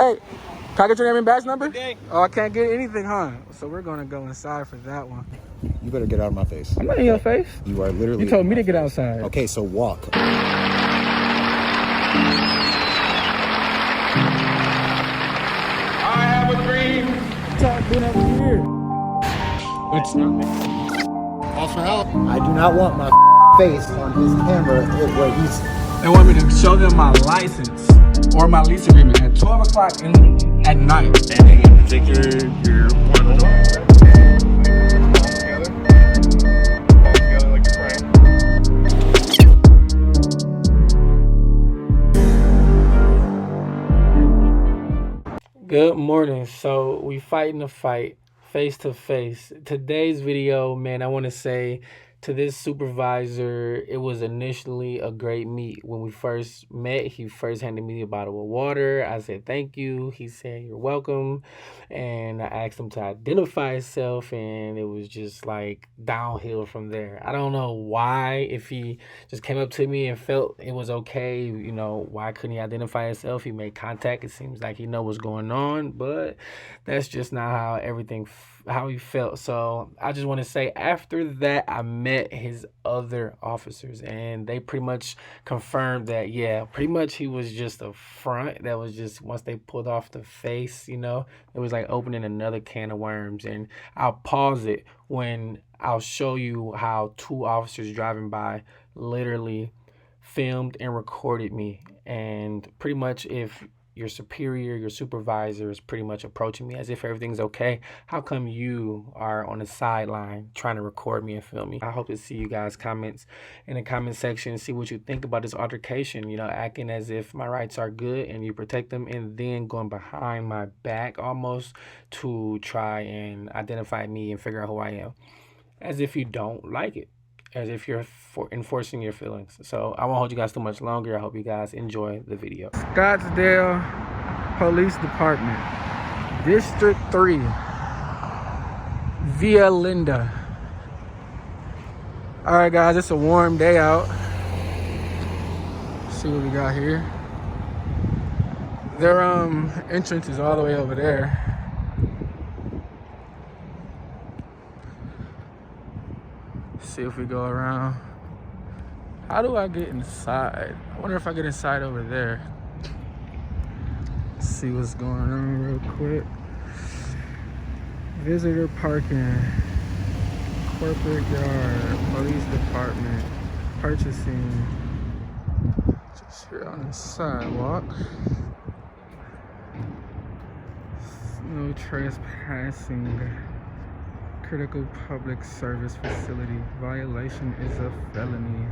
Hey, can I get your name and badge number? Oh, I can't get anything, huh? So we're gonna go inside for that one. You better get out of my face. I'm not in your face. You are literally. You told me to get outside. Okay, so walk. I have a dream. Stop doing over here. It's not me. Calls for help. I do not want my face on his camera where he's. They want me to show them my license or my lease agreement at 12 o'clock at night. Anything in particular you're wanting to know? All together like you're praying. Good morning. So we fighting a fight face to face. Today's video, man, I want to say to this supervisor, it was initially a great meet. When we first met, he first handed me a bottle of water. I said, thank you. He said, you're welcome. And I asked him to identify himself, and it was just like downhill from there. I don't know why, if he just came up to me and felt it was okay, you know, why couldn't he identify himself? He made contact. It seems like he know what's going on, but that's just not how how he felt. So I just want to say, after that, I met his other officers, and they pretty much confirmed that, yeah, pretty much he was just a front. That was just, once they pulled off the face, you know, it was like opening another can of worms. And I'll pause it when I'll show you how two officers driving by literally filmed and recorded me. And pretty much, if your superior, your supervisor is pretty much approaching me as if everything's okay, how come you are on the sideline trying to record me and film me? I hope to see you guys comments in the comment section, see what you think about this altercation, you know, acting as if my rights are good and you protect them, and then going behind my back almost to try and identify me and figure out who I am, as if you don't like it, as if you're enforcing your feelings. So I won't hold you guys too much longer. I hope you guys enjoy the video. Scottsdale Police Department, District 3, Via Linda. All right, guys, it's a warm day out. Let's see what we got here. Their entrance is all the way over there. See if we go around. How do I get inside? I wonder if I get inside over there. Let's see what's going on real quick. Visitor parking, corporate yard, police department, purchasing. Just here on the sidewalk. No trespassing. Critical public service facility. Violation is a felony.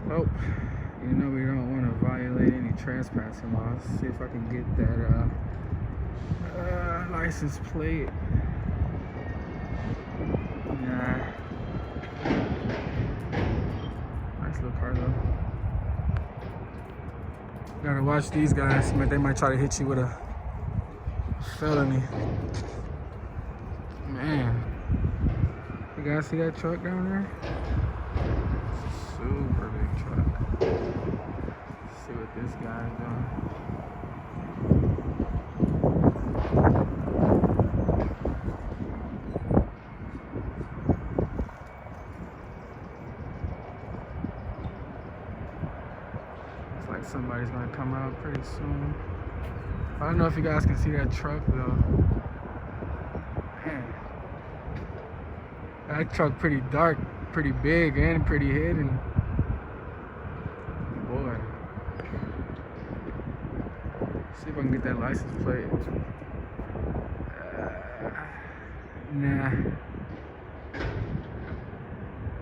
Well, you know we don't want to violate any trespassing laws. See if I can get that license plate. Nah. Nice little car though. Gotta watch these guys. They might try to hit you with a felony. Man, you guys see that truck down there? It's a super big truck. Let's see what this guy's doing. Looks like somebody's gonna come out pretty soon. I don't know if you guys can see that truck though. Man, that truck pretty dark, pretty big, and pretty hidden. Boy. See if I can get that license plate. Nah.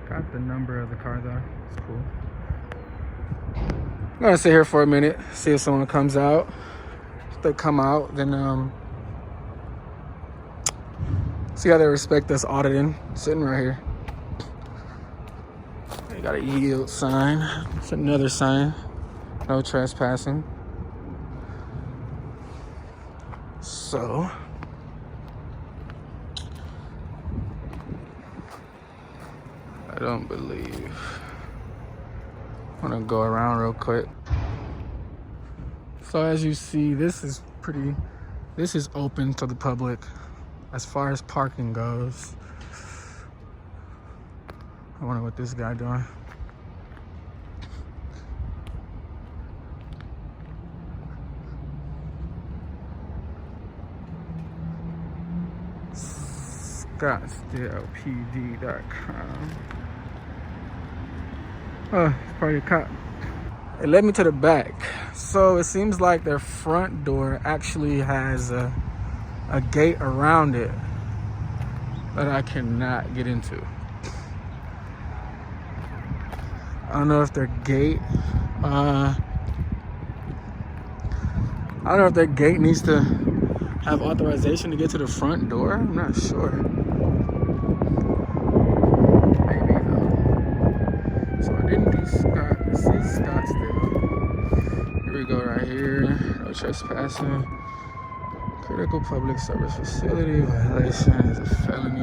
Got the number of the car though. It's cool. I'm gonna sit here for a minute, see if someone comes out. If they come out, then see how they respect us auditing. Sitting right here. They got a yield sign. It's another sign. No trespassing. So I don't believe. I'm gonna go around real quick. So as you see, this is open to the public as far as parking goes. I wonder what this guy doing. ScottsdalePD.com. Oh, it's probably a cop. It led me to the back. So it seems like their front door actually has a gate around it that I cannot get into. I don't know if their gate, I don't know if their gate needs to have authorization to get to the front door. I'm not sure. Maybe though. So I didn't do Scott. This is Scottsdale. Here we go right here. No trespassing. Critical public service facility violation is a felony.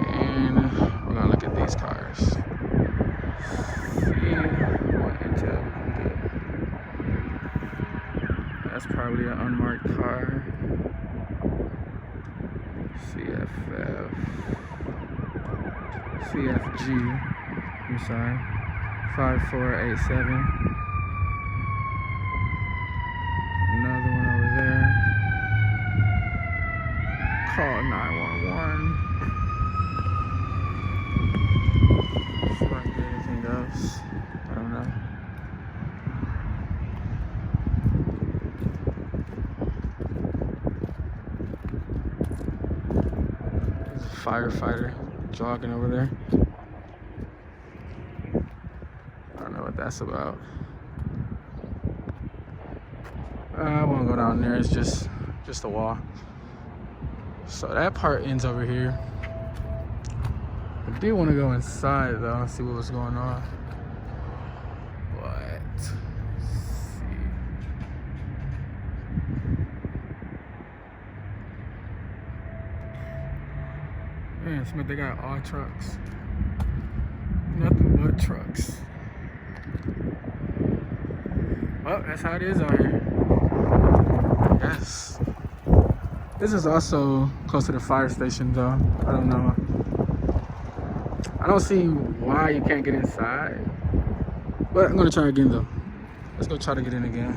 And we're gonna look at these cars. See what intel we can get. That's probably an unmarked car. CFG, I'm sorry, 5487. Another one over there. Call 911. Before I get anything else, I don't know. There's a firefighter jogging over there. I don't know what that's about. I won't go down there. It's just a wall. So that part ends over here. I did want to go inside though and see what was going on. But let's see. Man, Smith, they got all trucks. Nothing but trucks. Well, that's how it is out here. Yes. This is also close to the fire station though. I don't know. I don't see why you can't get inside. But I'm gonna try again though. Let's go try to get in again.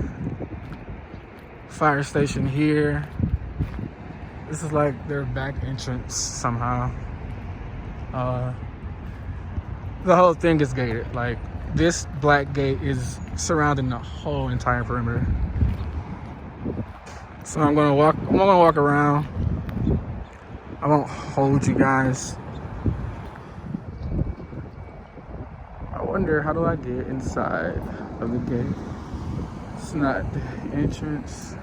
Fire station here. This is like their back entrance somehow. The whole thing is gated. Like this black gate is surrounding the whole entire perimeter. So I'm gonna walk around. I won't hold you guys. I wonder, how do I get inside of the gate? It's not the entrance.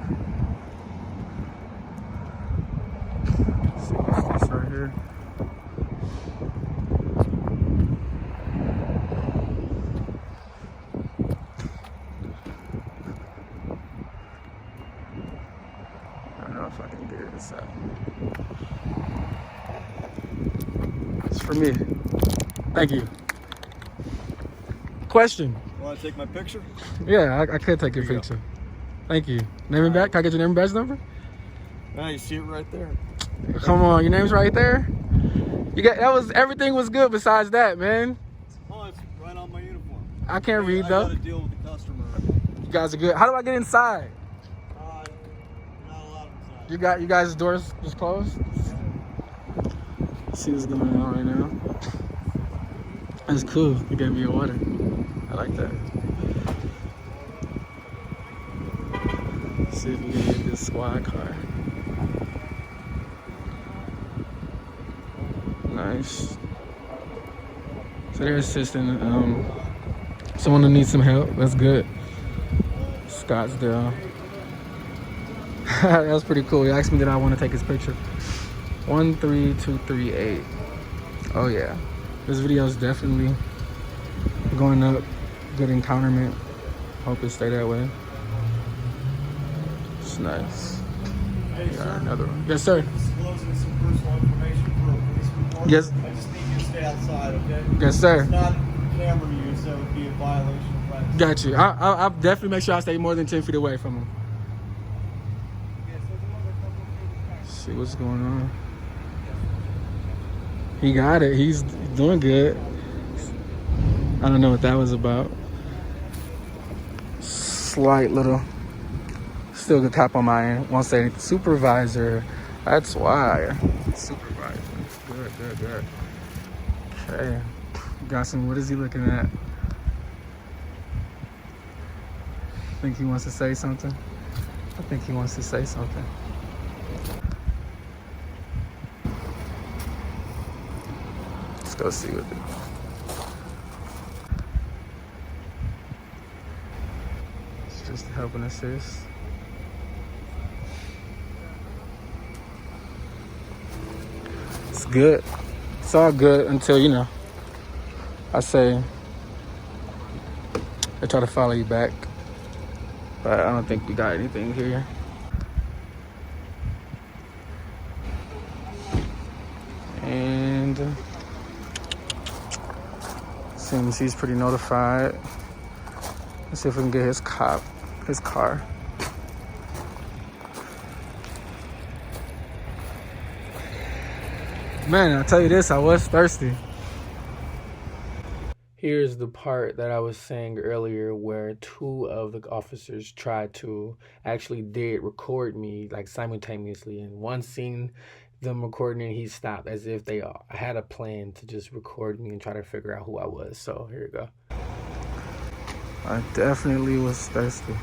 Let's see what's this right here. I don't know if I can get it inside. It's for me. Thank you. Question. Want to take my picture? Yeah, I could take your picture. Go. Thank you. Name and badge. Can I get your name and badge number? Ah, you see it right there. Come on, your name's right there. You got everything was good besides that, man. Oh, it's right on my uniform. I can't read though. I gotta deal with the customer. You guys are good. How do I get inside? Not allowed inside. You guys' doors just closed? Let's see what's going on right now. That's cool. You gave me your water. I like that. Let's see if we can get this squad car. Nice. So they're assisting someone who needs some help. That's good. Scottsdale. That was pretty cool. He asked me that I want to take his picture. 13238. Oh yeah. This video is definitely going up. Good encounterment. Hope it stay that way. It's nice. Hey, Got sir. another one. Yes, sir. Disclosing some personal information for a police report. Yes. I just need you to stay outside, okay? Yes, sir. It's not camera use, that would be a violation of Got you. I'll definitely make sure I stay more than 10 feet away from him. See what's going on. He got it. He's doing good. I don't know what that was about. Slight little, still good tap on my end. Won't say anything. Supervisor. That's why. Supervisor. Good. Okay. Got some. What is he looking at? Think he wants to say something? I think he wants to say something. Let's go see what they It's just help and assist. It's good. It's all good until, you know, I say they try to follow you back. But I don't think we got anything here. And seems he's pretty notified. Let's see if we can get his car. Man, I'll tell you this, I was thirsty. Here's the part that I was saying earlier where two of the officers did record me like simultaneously. And one seen them recording and he stopped as if they had a plan to just record me and try to figure out who I was. So here we go. I definitely was thirsty.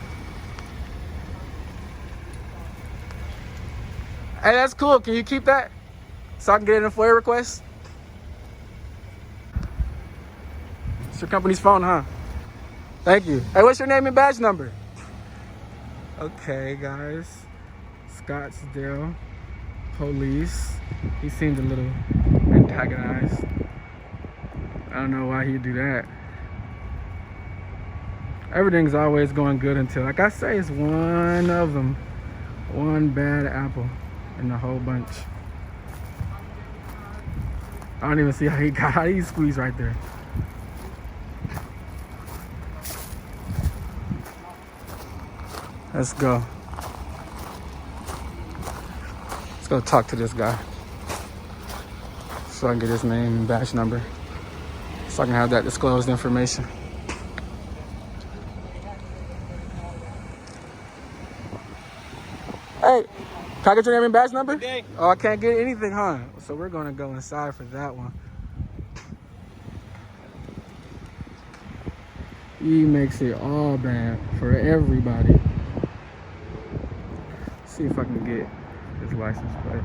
Hey, that's cool. Can you keep that so I can get in a FOIA request? It's your company's phone, huh? Thank you. Hey, what's your name and badge number? Okay, guys. Scottsdale police. He seemed a little antagonized. I don't know why he'd do that. Everything's always going good until, like I say, it's one of them. One bad apple in the whole bunch. I don't even see how he squeezed right there. Let's go. Let's go talk to this guy so I can get his name and badge number so I can have that disclosed information. Hey, can I get your name and badge number? Oh, I can't get anything, huh? So we're gonna go inside for that one. He makes it all bad for everybody. See if I can get his license plate.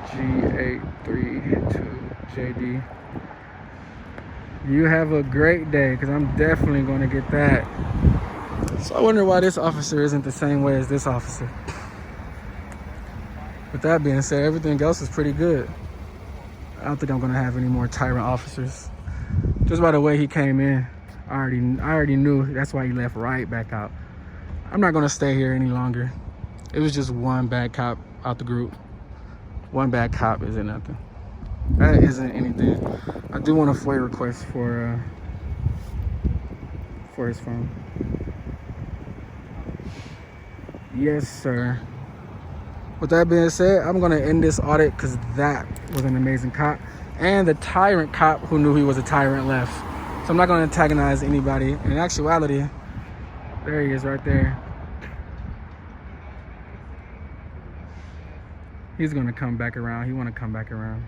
G832JD. You have a great day, because I'm definitely going to get that. So I wonder why this officer isn't the same way as this officer. With that being said, everything else is pretty good. I don't think I'm going to have any more tyrant officers. Just by the way he came in, I already knew that's why he left right back out. I'm not gonna stay here any longer. It was just one bad cop out the group. One bad cop isn't nothing. That isn't anything. I do want a FOIA request for his phone. Yes, sir. With that being said, I'm gonna end this audit because that was an amazing cop. And the tyrant cop who knew he was a tyrant left. So I'm not gonna antagonize anybody. In actuality, there he is right there. He's gonna come back around. He wanna come back around.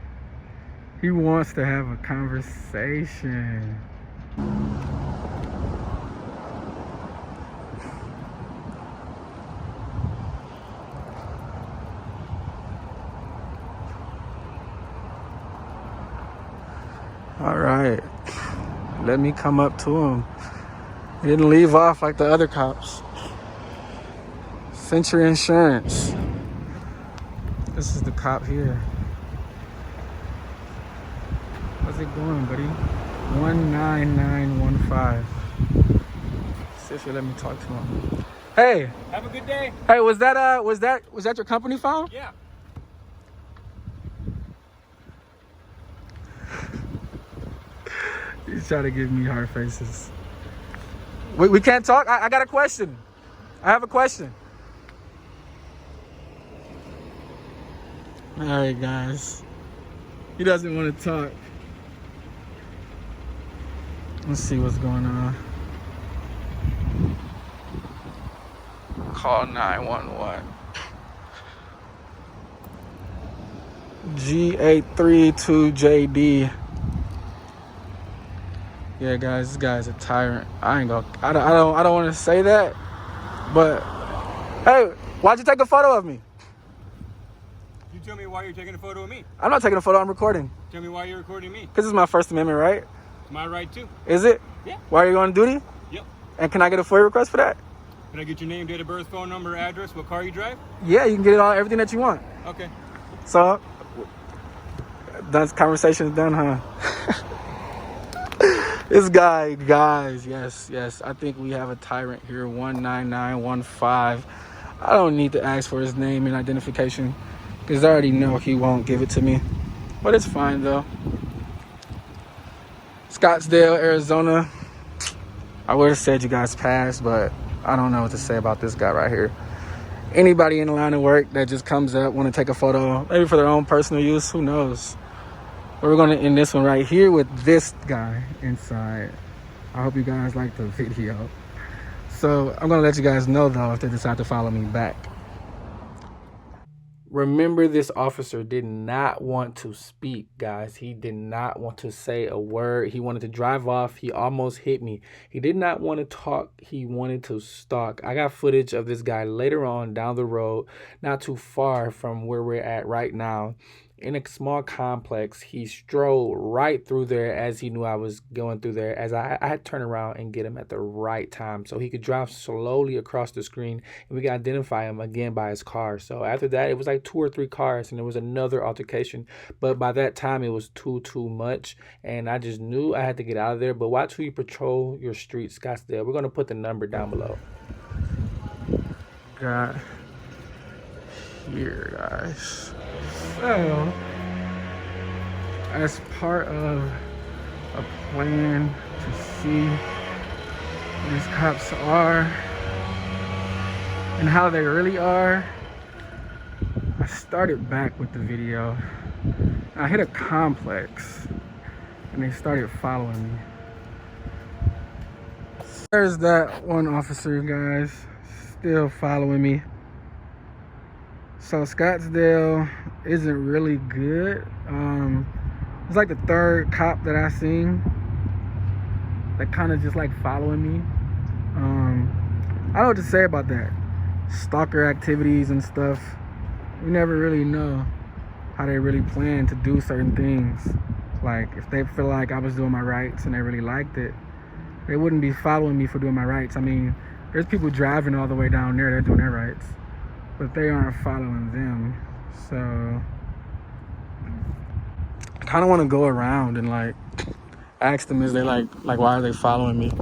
He wants to have a conversation. All right, let me come up to him. He didn't leave off like the other cops. Century Insurance. This is the cop here. How's it going, buddy? 19915. See if you let me talk to him. Hey. Have a good day. Hey, was that your company phone? Yeah. He's trying to give me hard faces. We can't talk? I got a question. I have a question. All right, guys. He doesn't want to talk. Let's see what's going on. Call 911. G832JD. Yeah, guys, this guy's a tyrant. I don't want to say that, but hey, why'd you take a photo of me? You tell me why you're taking a photo of me. I'm not taking a photo. I'm recording. Tell me why you're recording me. Because it's my First Amendment right. It's my right too. Is it? Yeah. Why are you on duty? Yep. And can I get a FOIA request for that? Can I get your name, date of birth, phone number, address, what car you drive? Yeah, you can get it all, everything that you want. Okay. So, that conversation's done, huh? This guy, guys, yes. I think we have a tyrant here, 19915. I don't need to ask for his name and identification because I already know he won't give it to me. But it's fine, though. Scottsdale, Arizona. I would have said you guys passed, but I don't know what to say about this guy right here. Anybody in the line of work that just comes up, want to take a photo, maybe for their own personal use, who knows? But we're going to end this one right here with this guy inside. I hope you guys like the video. So I'm going to let you guys know, though, if they decide to follow me back. Remember, this officer did not want to speak, guys. He did not want to say a word. He wanted to drive off. He almost hit me. He did not want to talk. He wanted to stalk. I got footage of this guy later on down the road, not too far from where we're at right now. In a small complex, he strolled right through there as he knew I was going through there, as I had to turn around and get him at the right time so he could drive slowly across the screen and we could identify him again by his car. So after that, it was like 2 or 3 cars and there was another altercation. But by that time, it was too much. And I just knew I had to get out of there. But watch who you patrol your streets, Scottsdale. We're going to put the number down below. Got here, guys. So, as part of a plan to see who these cops are and how they really are, I started back with the video. I hit a complex and they started following me. There's that one officer, guys, still following me. So Scottsdale isn't really good. It's like the 3rd cop that I seen that kind of just like following me. I don't know what to say about that. Stalker activities and stuff. We never really know how they really plan to do certain things. Like if they feel like I was doing my rights and they really liked it, they wouldn't be following me for doing my rights. I mean, there's people driving all the way down there, they're doing their rights, but they aren't following them. So I kind of want to go around and like ask them, is they like why are they following me?